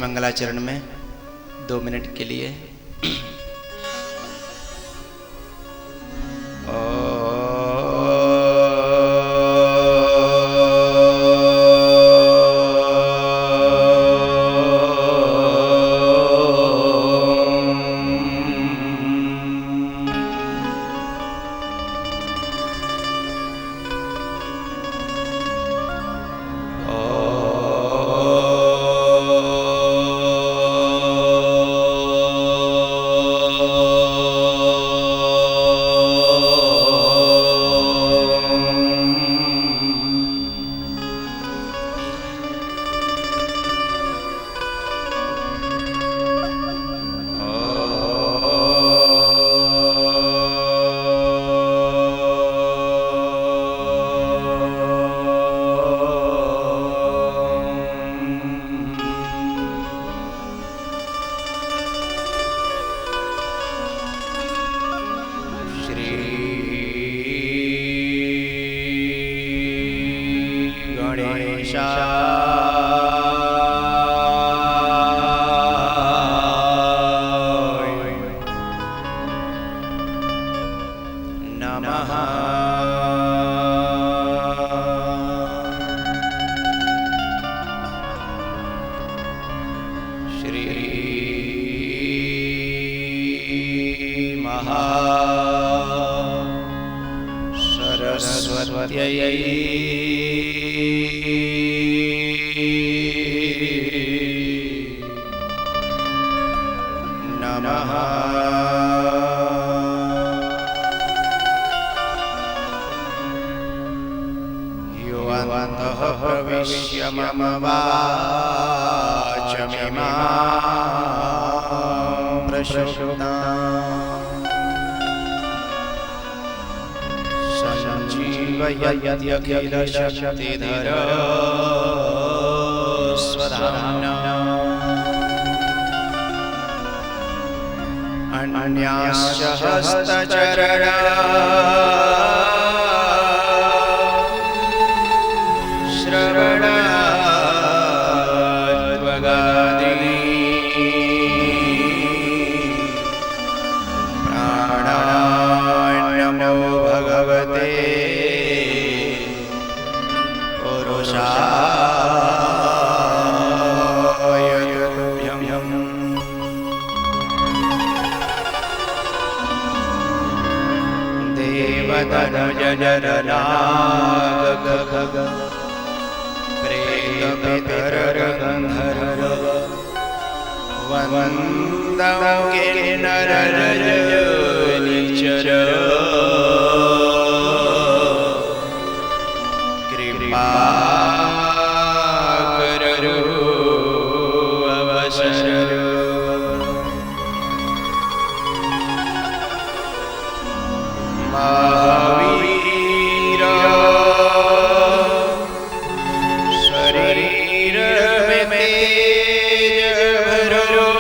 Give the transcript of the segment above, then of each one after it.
मंगलाचरण में 2 मिनट के लिए। शक्तिधर स्वधाम्ना अन्याश्च हस्तचरणा श्रवणाद्वगादि प्राणान्नमो भगवते देवतनजनरनाग प्रेतपितरगन्धर्व वन्दं किन्नररजनिचर कृपाकरो अवसर महावीर शरीर में तेज भरो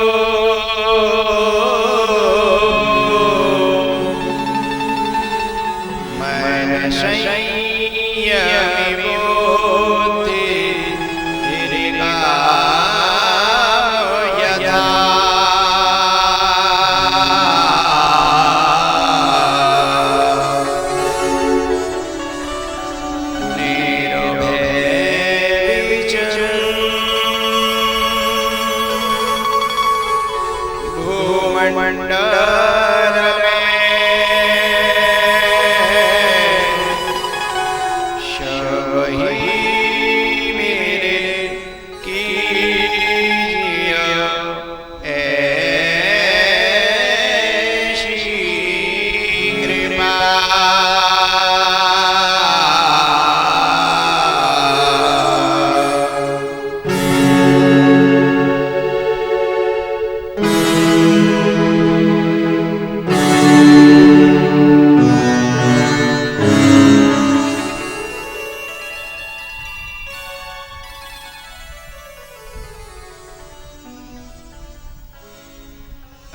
मन संयमी बुद्धि यथा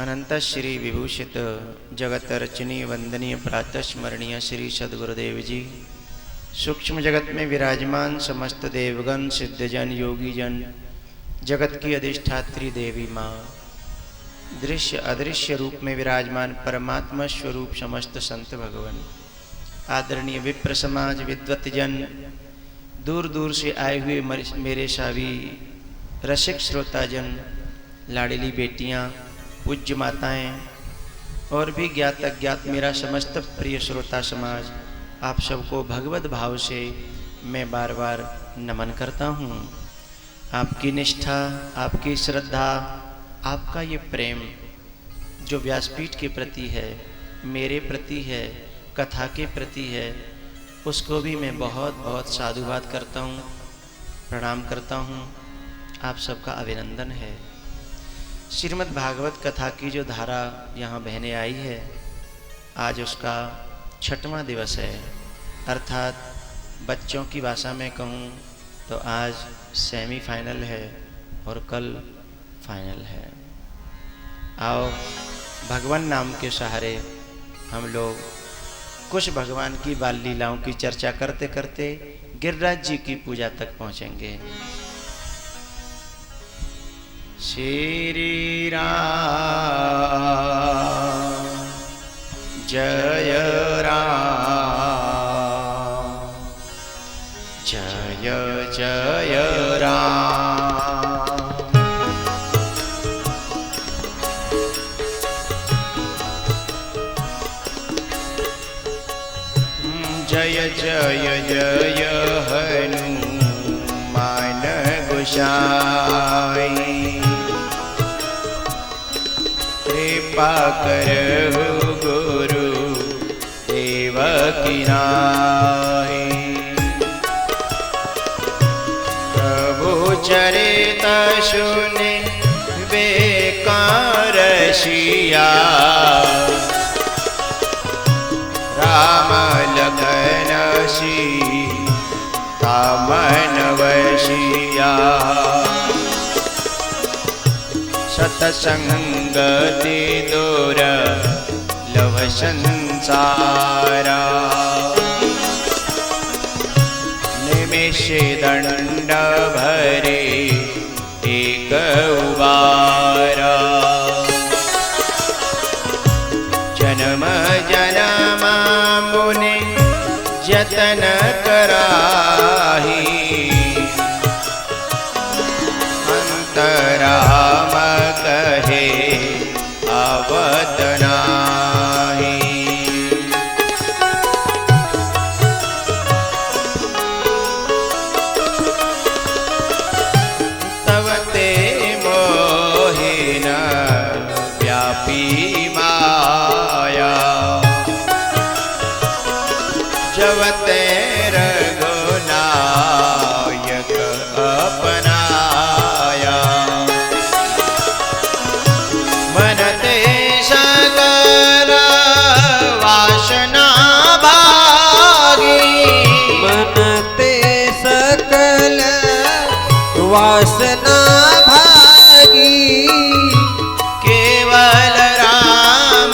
अनंत श्री विभूषित जगत रचनीय वंदनीय प्रातः स्मरणीय श्री सद्गुरुदेव जी, सूक्ष्म जगत में विराजमान समस्त देवगण, सिद्धजन, योगीजन, जगत की अधिष्ठात्री देवी माँ, दृश्य अदृश्य रूप में विराजमान परमात्मा स्वरूप समस्त संत भगवान, आदरणीय विप्र समाज, विद्वत जन, दूर दूर से आए हुए मेरे सावी रसिक श्रोताजन, लाडली बेटियां, पूज्य माताएं और भी ज्ञात अज्ञात मेरा समस्त प्रिय श्रोता समाज, आप सबको भगवत भाव से मैं बार बार नमन करता हूँ। आपकी निष्ठा, आपकी श्रद्धा, आपका ये प्रेम जो व्यासपीठ के प्रति है, मेरे प्रति है, कथा के प्रति है, उसको भी मैं बहुत बहुत साधुवाद करता हूँ, प्रणाम करता हूँ। आप सबका अभिनंदन है। श्रीमद् भागवत कथा की जो धारा यहाँ बहने आई है, आज उसका 6वां दिवस है, अर्थात बच्चों की भाषा में कहूँ तो आज सेमीफाइनल है और कल फाइनल है। आओ भगवान नाम के सहारे हम लोग कुछ भगवान की बाल लीलाओं की चर्चा करते करते गिरिराज जी की पूजा तक पहुँचेंगे। श्री राम जय राम, जय जय राम। जय जय जय हनुमान गोसाई, कृपा करहु गुरु देवकी नाई। प्रभु चरित सुने बेकार सिया, राम लखन सीता मन वसिया। सतसंगति दूर लभ संसारा, निमिष दंड भरे एक उबारा। जन्म जन्म मुनि जतन कराही, अंतराम कहे आवत नाही। तब ते मोहिन व्यापी माया, जब ते रघुनायक अपनाया। मन ते सकल वासना भागी, मन ते सकल वासना भागी। केवल राम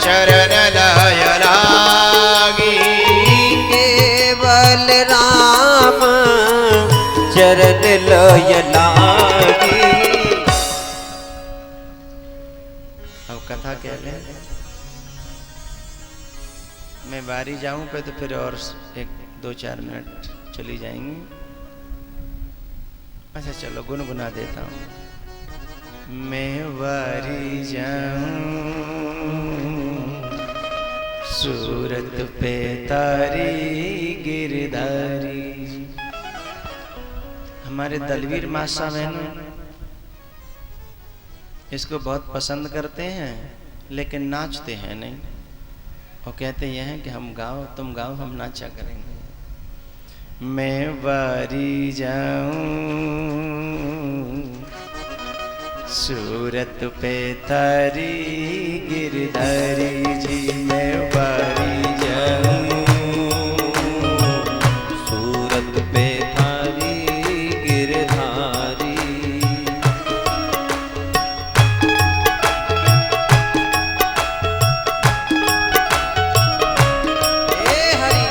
चरण लय लागी, केवल राम चरण लय लागी। अब कथा क्या है, मैं बारी जाऊं पे तो फिर और 1-2-4 मिनट चली जाएंगी। अच्छा चलो गुनगुना देता हूँ। मैं बारी जाऊं सूरत पे तारी गिरधारी। हमारे दलवीर मासा बहन इसको बहुत पसंद करते हैं, लेकिन नाचते हैं नहीं। वो कहते ये हैं कि हम गाओ, तुम गाओ, हम नाचा करेंगे। मैं बारी जाऊं सूरत पे तारी गिरधारी जी, मैं बारी जाऊं सूरत पे थारी गिरधारी। हे हरि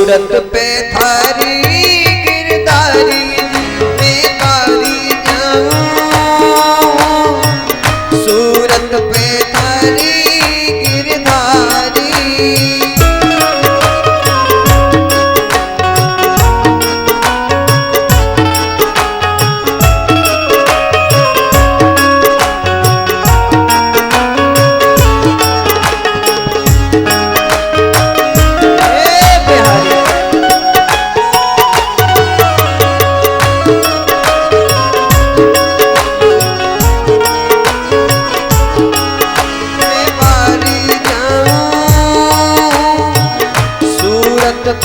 सूरत पे थारी गिरधारी मैं तारी जाऊं सूरत पे थारी गिरधारी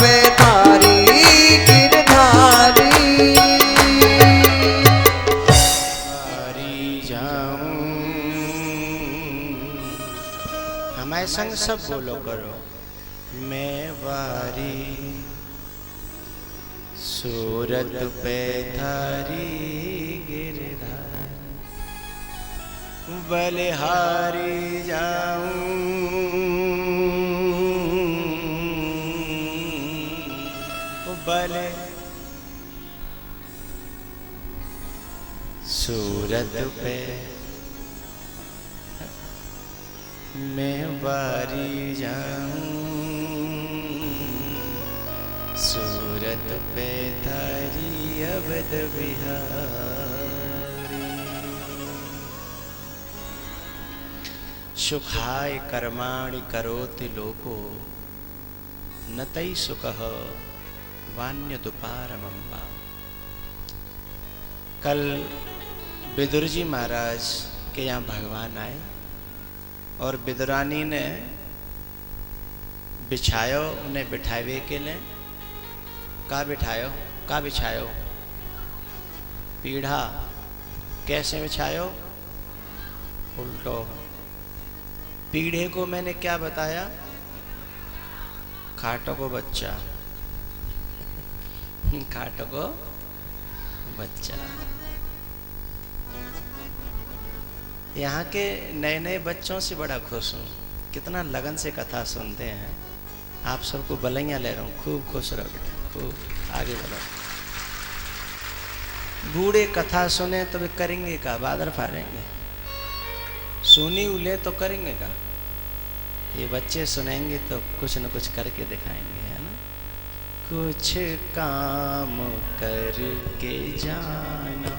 पे थारी गिरधारी वारी जाऊं। हमारे संग सब बोलो करो, मैं वारी सूरत पे थारी गिरधार बलिहारी जाऊं बले सूरत पे मैं वारी जाऊं सूरत पे थारी अवध बिहारी सुखाय कर्माणि करोति लोको न तै सुखः वान्यदुपारमंबा। कल विदुर जी महाराज के यहाँ भगवान आए और विदुरानी ने बिछायो उन्हें बिठावे के लिए का बिछायो पीढ़ा कैसे बिछायो उल्टो पीढ़े को मैंने क्या बताया खाटो को बच्चा खाटो को बच्चा। यहाँ के नए नए बच्चों से बड़ा खुश हूँ, कितना लगन से कथा सुनते हैं। आप सबको बलैया ले रहा हूँ, खूब खुश रहो बेटा, खूब आगे बढ़ो। बूढ़े कथा सुने तो वे करेंगे का, बादर फाड़ेंगे। सुनी उले तो करेंगे का, ये बच्चे सुनेंगे तो कुछ न कुछ करके दिखाएंगे, है ना। कुछ काम करके जाना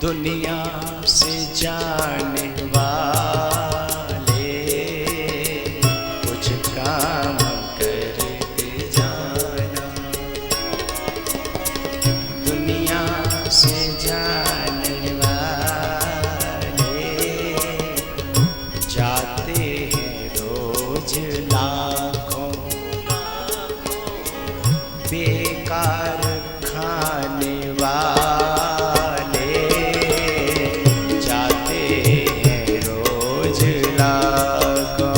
दुनिया से जाने वाले, कुछ काम करके जाना दुनिया से जाने वाले, जाते हैं रोज लाखों बेकार खाने वाले, जाते हैं रोज लाखों।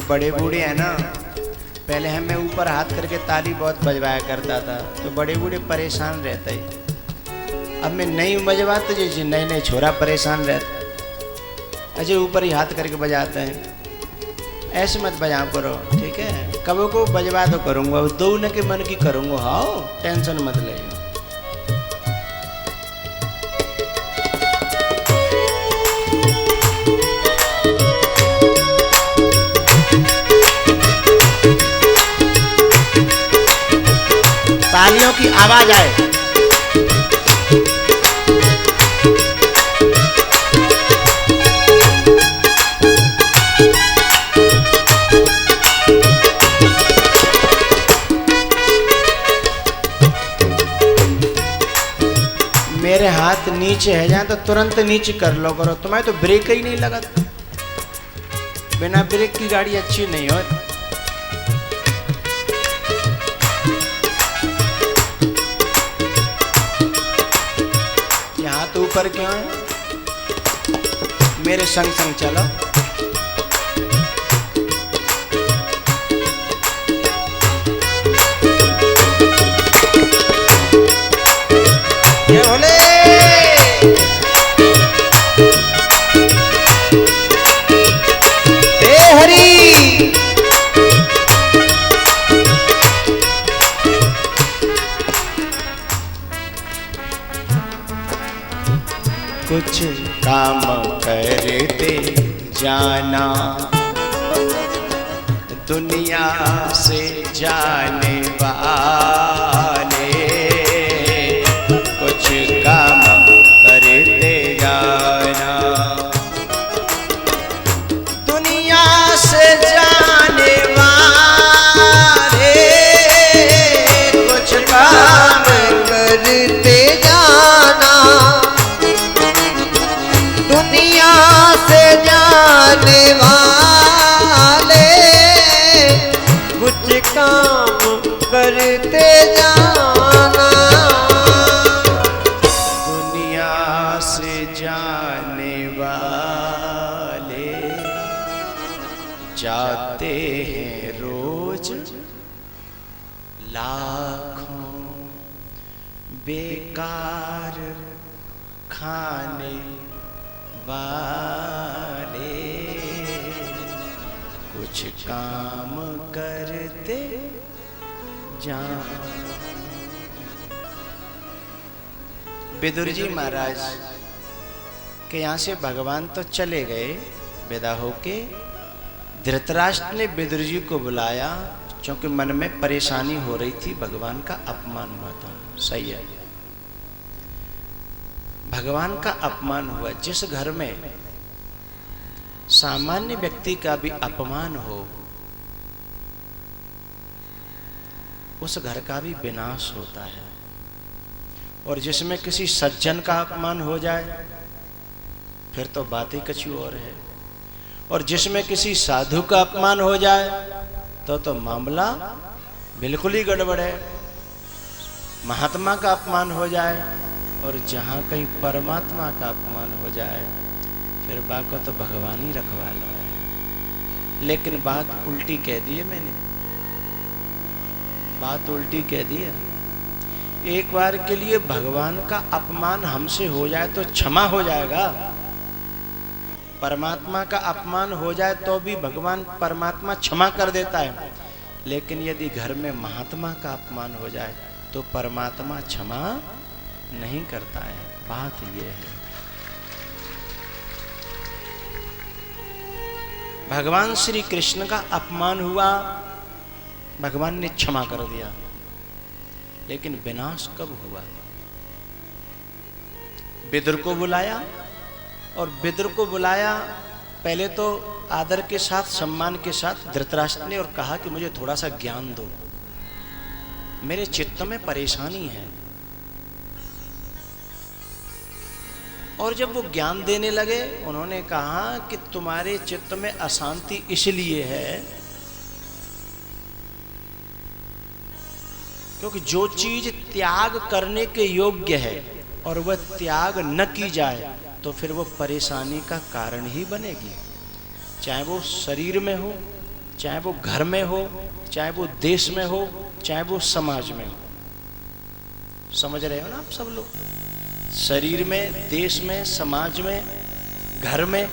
बड़े बूढ़े हैं ना, पहले हमें ऊपर हाथ करके ताली बहुत बजवाया करता था, तो बड़े बूढ़े परेशान रहते हैं। अब मैं नहीं बजवाता, जैसे नए नए छोरा परेशान रहते, अजय ऊपर ही हाथ करके बजाते हैं। ऐसे मत बजाओ करो, ठीक है? कबो को बजवा तो करूंगा, दो न के मन की करूंगा। हाँ, टेंशन मत ले। तालियों की आवाज आए। मेरे हाथ नीचे है जाए तो तुरंत नीचे कर लो करो। तुम्हें तो ब्रेक ही नहीं लगा। बिना ब्रेक की गाड़ी अच्छी नहीं हो। यहाँ तो ऊपर क्यों है? मेरे संग संग चलो। ये बोले हे हरि। कुछ काम करते जाना, दुनिया से जाने वाले। कुछ काम करते जाना, दुनिया से जाने वाले। कुछ काम करते जाना, दुनिया से जाने वाले। कुछ काम करते जाना, दुनिया से जाने वाले। जाते हैं रोज लाखों बेकार खाने वाले। कुछ काम करते जान। विदुर जी महाराज के यहाँ से भगवान तो चले गए विदा होके। धृतराष्ट्र ने विदुर जी को बुलाया क्योंकि मन में परेशानी हो रही थी, भगवान का अपमान हुआ था। सही है, भगवान का अपमान हुआ। जिस घर में सामान्य व्यक्ति का भी अपमान हो, उस घर का भी विनाश होता है। और जिसमें किसी सज्जन का अपमान हो जाए फिर तो बात ही कुछ और है। और जिसमें किसी साधु का अपमान हो जाए तो मामला बिल्कुल ही गड़बड़ है। महात्मा का अपमान हो जाए और जहाँ कहीं परमात्मा का अपमान हो जाए फिर बात को तो भगवान ही रखवा लो। लेकिन बात उल्टी कह दी है मैंने, बात उल्टी कह दी है। एक बार के लिए भगवान का अपमान हमसे हो जाए तो क्षमा हो जाएगा। परमात्मा का अपमान हो जाए तो भी भगवान परमात्मा क्षमा कर देता है। लेकिन यदि घर में महात्मा का अपमान हो जाए तो परमात्मा क्षमा नहीं करता है। बात यह है, भगवान श्री कृष्ण का अपमान हुआ, भगवान ने क्षमा कर दिया। लेकिन विनाश कब हुआ? विदुर को बुलाया और विदुर को बुलाया पहले तो आदर के साथ, सम्मान के साथ धृतराष्ट्र ने, और कहा कि मुझे थोड़ा सा ज्ञान दो, मेरे चित्त में परेशानी है। और जब वो ज्ञान देने लगे उन्होंने कहा कि तुम्हारे चित्त में अशांति इसलिए है क्योंकि जो चीज त्याग करने के योग्य है और वह त्याग न की जाए तो फिर वो परेशानी का कारण ही बनेगी। चाहे वो शरीर में हो, चाहे वो घर में हो, चाहे वो देश में हो, चाहे वो समाज में हो। समझ रहे हो ना आप सब लोग? शरीर में, देश में, समाज में, घर में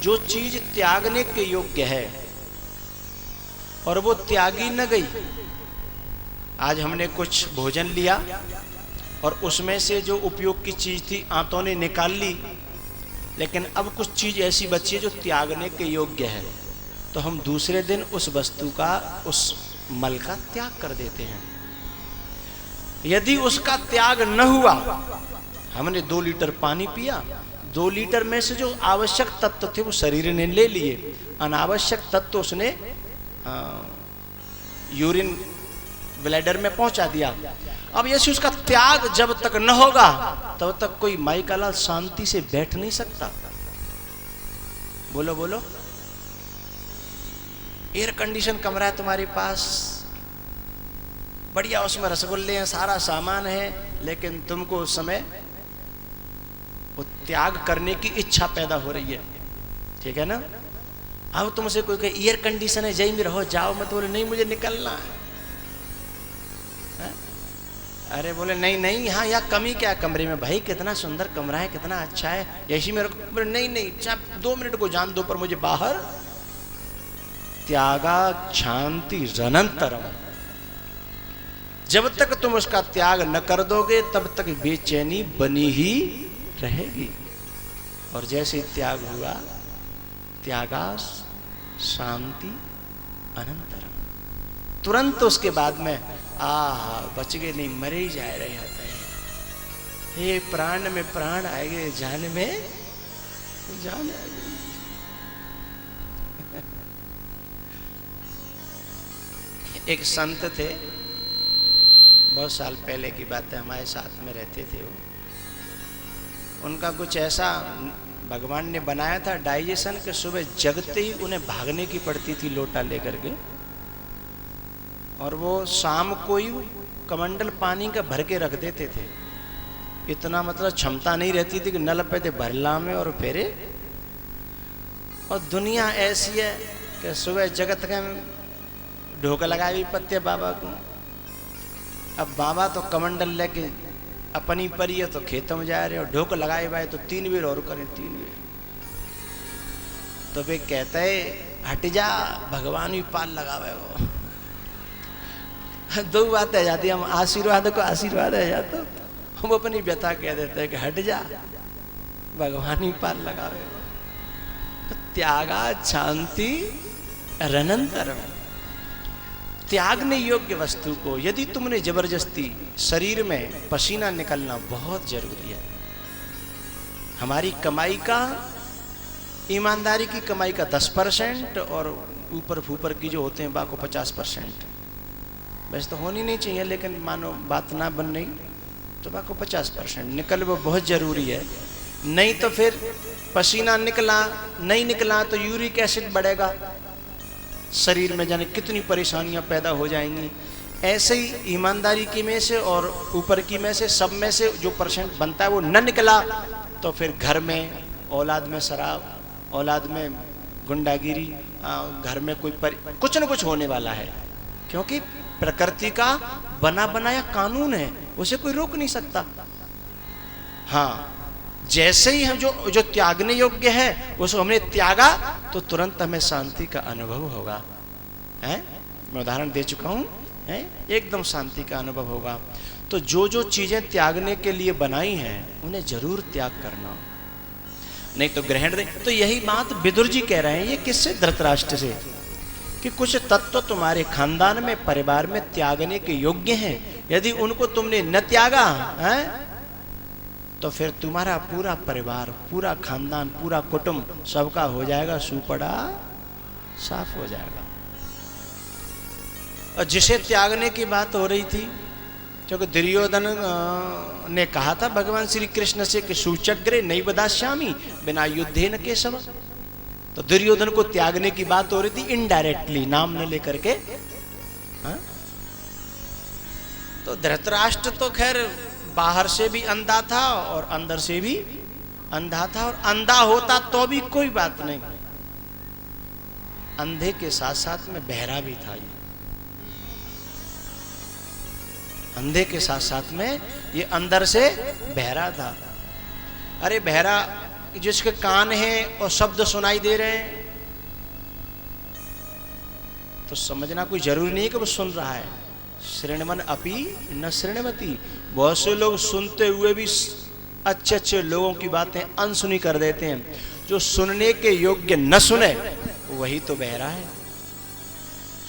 जो चीज त्यागने के योग्य है और वो त्यागी न गई। आज हमने कुछ भोजन लिया और उसमें से जो उपयोग की चीज थी आंतों ने निकाल ली, लेकिन अब कुछ चीज ऐसी बची है जो त्यागने के योग्य है, तो हम दूसरे दिन उस वस्तु का, उस मल का त्याग कर देते हैं। यदि उसका त्याग न हुआ, हमने 2 लीटर पानी पिया, 2 लीटर में से जो आवश्यक तत्व थे वो शरीर ने ले लिए, अनावश्यक तत्व उसने यूरिन ब्लैडर में पहुंचा दिया। अब यदि उसका त्याग जब तक न होगा तब तक कोई माई का लाल शांति से बैठ नहीं सकता। बोलो बोलो। एयर कंडीशन कमरा है तुम्हारे पास, बढ़िया, उसमें रसगुल्ले हैं, सारा सामान है, लेकिन तुमको उस समय वो त्याग करने की इच्छा पैदा हो रही है, ठीक है ना। अब तुमसे कोई कहे एयर कंडीशन है, जय में रहो, जाओ मत, बोले नहीं मुझे निकलना है। अरे बोले नहीं नहीं, यहाँ कमी क्या कमरे में, भाई कितना सुंदर कमरा है, कितना अच्छा है, यही मेरे को, बोले नहीं नहीं, चाहे 2 मिनट को जान दो पर मुझे बाहर। त्यागा शांति रनंतरम, जब तक तुम उसका त्याग न कर दोगे तब तक बेचैनी बनी ही रहेगी। और जैसे त्याग हुआ, त्यागा शांति अनंतरम, तुरंत उसके बाद में बच गए, नहीं मरे ही जा रहे होते हैं। ये प्राण में प्राण आएंगे, जान में जान आएगी। एक संत थे, बहुत साल पहले की बात है, हमारे साथ में रहते थे वो। उनका कुछ ऐसा भगवान ने बनाया था डाइजेशन के, सुबह जगते ही उन्हें भागने की पड़ती थी लोटा लेकर के, और वो शाम को ही कमंडल पानी का भर के रख देते थे। इतना मतलब क्षमता नहीं रहती थी कि नल पे थे भरला में और फेरे। और दुनिया ऐसी है कि सुबह जगत के ढोक लगाई पत्ते बाबा को। अब बाबा तो कमंडल लेके अपनी परी है तो खेतों में जा रहे, और ढोक लगाए भाई तो 3 बेर और करें, 3 बेर। तो वे कहते है हट जा, भगवान भी पाल लगावे वो। 2 बातें आ जाती, हम आशीर्वाद को आशीर्वाद आ जाता, हम अपनी व्यथा कह देते हैं कि हट जा, भगवान ही पाल लगावे। त्यागा शांति रनंतरम, त्यागने योग्य वस्तु को यदि तुमने जबरदस्ती, शरीर में पसीना निकलना बहुत जरूरी है। हमारी कमाई का, ईमानदारी की कमाई का 10% और ऊपर फूपर की जो होते हैं बाको 50%। वैसे तो होनी नहीं चाहिए, लेकिन मानो बात ना बन रही तो बाको 50% निकल, वो बहुत जरूरी है। नहीं तो फिर पसीना निकला, नहीं निकला तो यूरिक एसिड बढ़ेगा शरीर में, जाने कितनी परेशानियां पैदा हो जाएंगी। ऐसे ही ईमानदारी की में से और ऊपर की में से, सब में से जो % बनता है वो न निकला तो फिर घर में, औलाद में शराब, औलाद में गुंडागिरी, घर में कुछ न कुछ होने वाला है। क्योंकि प्रकृति का बना बनाया कानून है, उसे कोई रोक नहीं सकता। हाँ, जैसे ही हम जो त्यागने योग्य है उसको हमने त्यागा तो तुरंत हमें शांति का अनुभव होगा। हैं? मैं उदाहरण दे चुका हूं, एकदम शांति का अनुभव होगा। तो जो चीजें त्यागने के लिए बनाई हैं उन्हें जरूर त्याग करना, नहीं तो ग्रहण दे। तो यही बात विदुर जी कह रहे हैं, ये किससे? धृतराष्ट्र से, कि कुछ तत्व तुम्हारे खानदान में, परिवार में त्यागने के योग्य हैं, यदि उनको तुमने न त्यागा है तो फिर तुम्हारा पूरा परिवार, पूरा खानदान, पूरा कुटुंब सबका हो जाएगा सुपड़ा साफ हो जाएगा। और जिसे त्यागने की बात हो रही थी, क्योंकि दुर्योधन ने कहा था भगवान श्री कृष्ण से कि सूचग्रे नहीं बदाश्यामी बिना युद्धे न केशव। तो दुर्योधन को त्यागने की बात हो रही थी इनडायरेक्टली, नाम न लेकर के। हाँ? तो धृतराष्ट्र तो खैर बाहर से भी अंधा था और अंदर से भी अंधा था, और अंधा होता तो भी कोई बात नहीं, अंधे के साथ साथ में बहरा भी था। ये अंधे के साथ साथ में ये अंदर से बहरा था। अरे बहरा जिसके कान हैं और शब्द सुनाई दे रहे हैं, तो समझना कोई जरूरी नहीं है कि वो सुन रहा है। श्रृणवन अपि न श्रृणवती, बहुत से लोग सुनते हुए भी अच्छे अच्छे लोगों की बातें अनसुनी कर देते हैं। जो सुनने के योग्य न सुने वही तो बहरा है।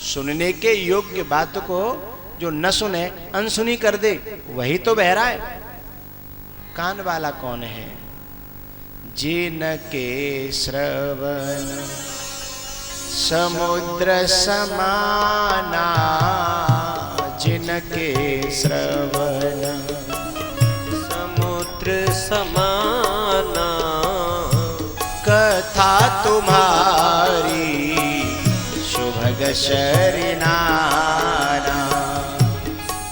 सुनने के योग्य बात को जो न सुने अनसुनी कर दे वही तो बहरा है। कान वाला कौन है? जिनके श्रवण समुद्र समाना, जिनके श्रवण समुद्र समाना, कथा तुम्हारी शुभग शरणाना,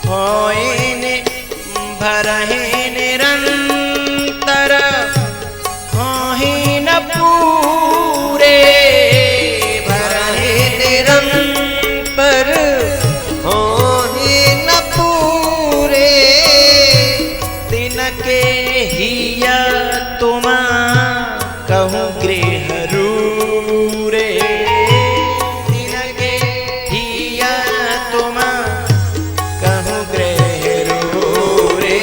होइन भरहि निरंतर होहि न पूरे, भरहि निरंतर होहि न पूरे, तिनके हिया तुम कहूँ गृह रूरे, तिनके हिया तुम कहूँ गृह रूरे,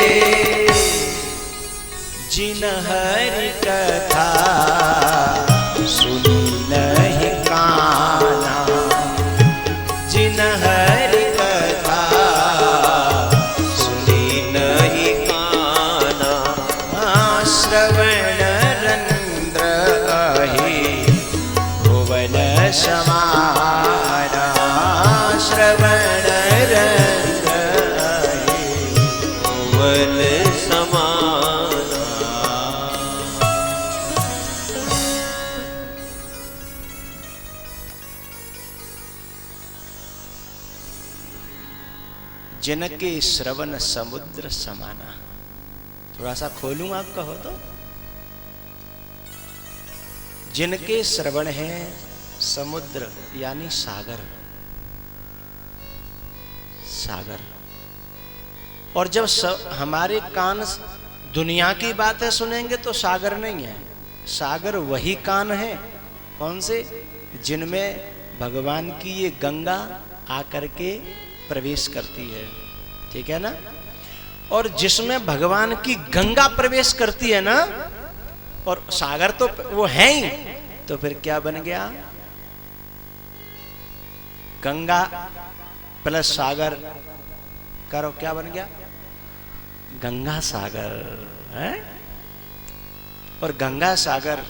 जिन हरि कथा सुनी नहीं काना, जिन हरि कथा सुनी नहीं काना, श्रवण रंद्र अहि भुवन समाना, श्रवण रंद्र अहि भुवन समाना। जिनके श्रवण समुद्र समाना। थोड़ा सा खोलूं आप कहो तो, जिनके श्रवण है समुद्र यानी सागर, सागर। और जब हमारे कान दुनिया की बातें सुनेंगे तो सागर नहीं है, सागर वही कान है। कौन से? जिनमें भगवान की ये गंगा आकर के प्रवेश करती है, ठीक है ना। और जिसमें भगवान की गंगा प्रवेश करती है ना, और सागर तो वो है ही, तो फिर क्या बन गया? गंगा प्लस सागर करो क्या बन गया? गंगा सागर है। और गंगा सागर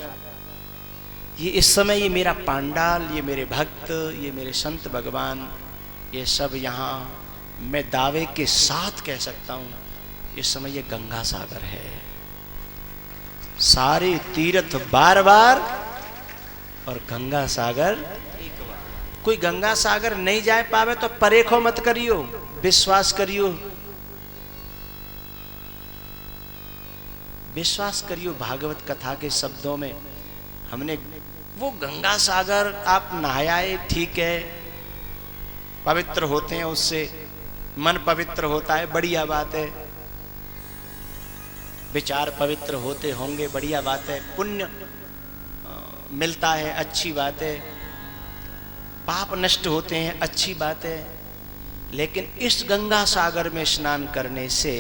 ये इस समय ये मेरा पांडाल, ये मेरे भक्त, ये मेरे संत भगवान, ये सब यहाँ मैं दावे के साथ कह सकता हूँ इस समय ये गंगा सागर है। सारे तीर्थ बार बार और गंगा सागर एक बार। कोई गंगा सागर नहीं जा पावे तो परेखो मत करियो, विश्वास करियो, विश्वास करियो भागवत कथा के शब्दों में। हमने वो गंगा सागर आप नहाए, ठीक है, पवित्र होते हैं, उससे मन पवित्र होता है, बढ़िया बात है। विचार पवित्र होते होंगे, बढ़िया बात है। पुण्य मिलता है, अच्छी बात है। पाप नष्ट होते हैं, अच्छी बात है। लेकिन इस गंगा सागर में स्नान करने से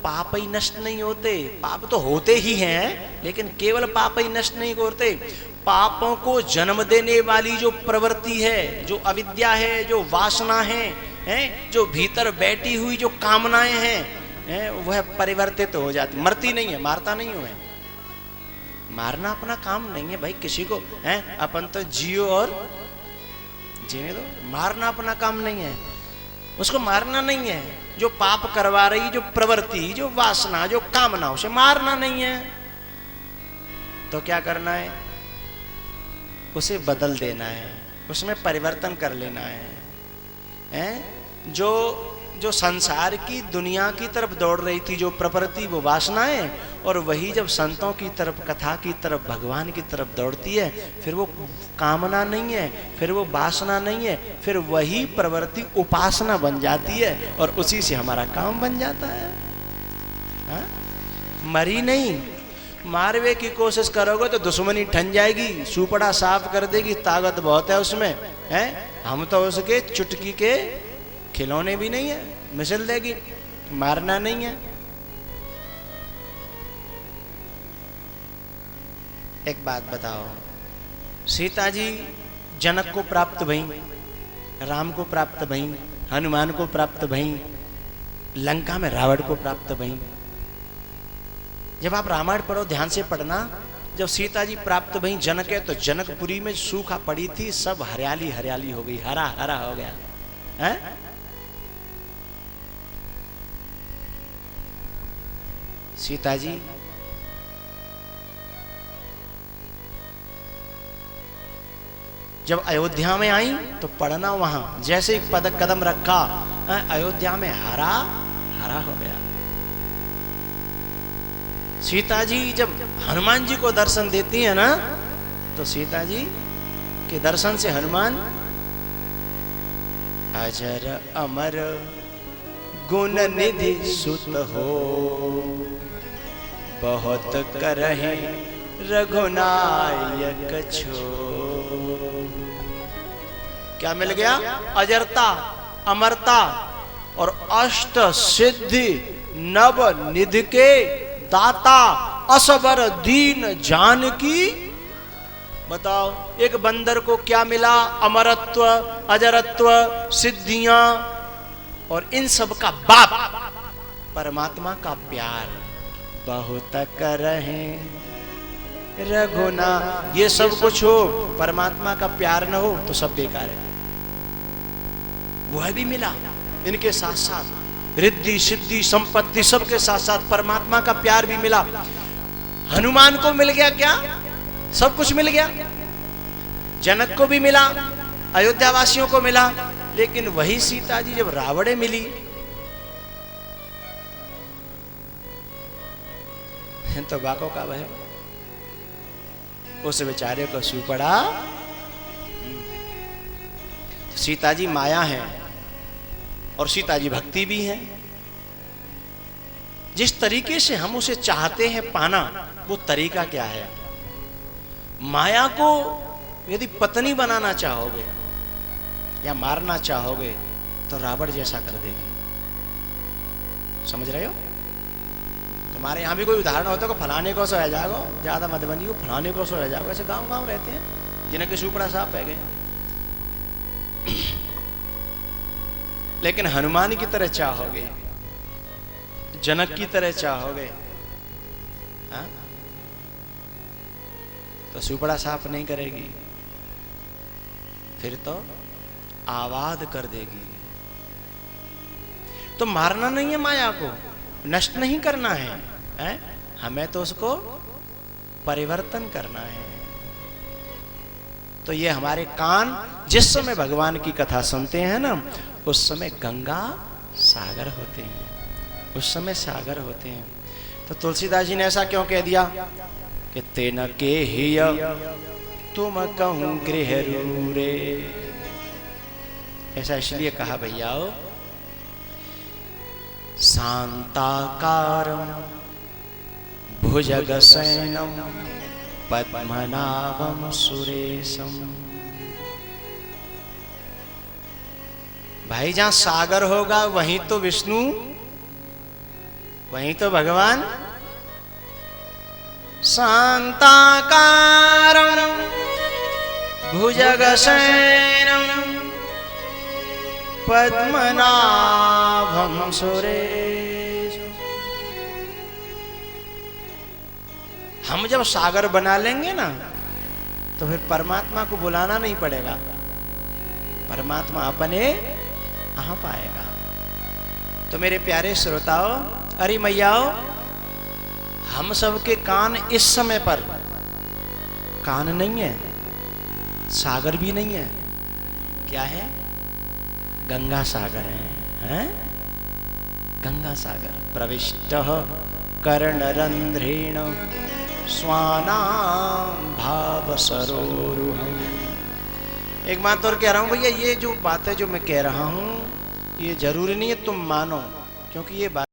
पाप ही नष्ट नहीं होते। पाप तो होते ही हैं, लेकिन केवल पाप ही नष्ट नहीं होते। पापों को जन्म देने वाली जो प्रवृत्ति है, जो अविद्या है, जो वासना है, जो भीतर बैठी हुई जो कामनाएं हैं, वह परिवर्तित हो जाती। मरती नहीं है, मारता नहीं हूं मैं। मारना अपना काम नहीं है भाई किसी को, है अपन तो जियो और जीने दो। मारना अपना काम नहीं है, उसको मारना नहीं है। जो पाप करवा रही जो प्रवृत्ति, जो वासना, जो कामना, उसे मारना नहीं है। तो क्या करना है? उसे बदल देना है, उसमें परिवर्तन कर लेना है। जो संसार की दुनिया की तरफ दौड़ रही थी, जो प्रवृत्ति, वो वासनाएं, और वही जब संतों की तरफ, कथा की तरफ, भगवान की तरफ दौड़ती है, फिर वो कामना नहीं है, फिर वो वासना नहीं है, फिर वही प्रवृत्ति उपासना बन जाती है, और उसी से हमारा काम बन जाता है। हा? मरी नहीं, मारवे की कोशिश करोगे तो दुश्मनी ठन जाएगी, सुपड़ा साफ कर देगी, ताकत बहुत है उसमें, हैं? हम तो उसके चुटकी के खिलौने भी नहीं है, मिसल देगी, मारना नहीं है। एक बात बताओ, सीता जी जनक को प्राप्त भई, राम को प्राप्त भई, हनुमान को प्राप्त भई, लंका में रावण को प्राप्त भई। जब आप रामायण पढ़ो, ध्यान से पढ़ना, जब सीता जी प्राप्त भई जनक है, तो जनकपुरी में सूखा पड़ी थी, सब हरियाली हरियाली हो गई, हरा हरा हो गया है? सीता जी जब अयोध्या में आई तो पढ़ना, वहां जैसे एक पद कदम रखा, अयोध्या में हरा हरा हो गया। सीता जी जब हनुमान जी को दर्शन देती है ना, तो सीता जी के दर्शन से हनुमान अजर अमर गुण निधि सुत हो, बहुत करहे रघुनायक छो। क्या मिल गया? अजरता, अमरता और अष्ट सिद्धि नव निधि के दाता, असबर दीन जानकी। बताओ, एक बंदर को क्या मिला? अमरत्व, अजरत्व, सिद्धियां, और इन सब का बाप परमात्मा का प्यार। बहुत करहे रघुना, ये सब कुछ हो, परमात्मा का प्यार न हो तो सब बेकार है। वह भी मिला इनके साथ साथ, रिद्धि सिद्धि संपत्ति सबके साथ साथ परमात्मा का प्यार भी मिला। हनुमान को मिल गया क्या? सब कुछ मिल गया। जनक को भी मिला, अयोध्या वासियों को मिला, लेकिन वही सीता जी जब रावणे मिली तो बाको का वह उस बेचारे को सू पड़ा। सीता जी माया है और सीता जी भक्ति भी है। जिस तरीके से हम उसे चाहते हैं पाना, वो तरीका क्या है? माया को यदि पत्नी बनाना चाहोगे या मारना चाहोगे तो रावण जैसा कर देगी। समझ रहे हो? हमारे यहाँ भी कोई उदाहरण होता है, फलाने को सो रह जाओ, ज्यादा मत बनिए, फलाने को सो रह जाओ। ऐसे गांव गांव रहते हैं जिनके सुपड़ा साफ है गए। लेकिन हनुमान की तरह चाहोगे, जनक की तरह चाहोगे, हाँ? तो सुपड़ा साफ नहीं करेगी, फिर तो आवाज कर देगी। तो मारना नहीं है माया को, नष्ट नहीं करना है, हैं? हमें तो उसको परिवर्तन करना है। तो ये हमारे कान जिस समय भगवान की कथा सुनते हैं ना, उस समय गंगा सागर होते हैं, उस समय सागर होते हैं। तो तुलसीदास जी ने ऐसा क्यों कह दिया कि तेन के हिय तुम कहूं गृह रूरे। ऐसा इसलिए कहा भैया, शांताकारं भुजगशयनं पद्मनाभं सुरेशं। भाई जहां सागर होगा वहीं तो विष्णु, वहीं तो भगवान। शांताकारं भुजगशयनं पद्मनाभं सुरेश। हम जब सागर बना लेंगे ना, तो फिर परमात्मा को बुलाना नहीं पड़ेगा, परमात्मा अपने आ पाएगा। तो मेरे प्यारे श्रोताओ, अरे मैयाओ, हम सबके कान इस समय पर कान नहीं है, सागर भी नहीं है, क्या है? गंगा सागर है, गंगा सागर। प्रविष्टः कर्णरंध्रेण स्वानां भाव सरोरुहम्। एक बात और कह रहा हूं भैया, ये जो बात है जो मैं कह रहा हूं, ये जरूरी नहीं है तुम मानो, क्योंकि ये बात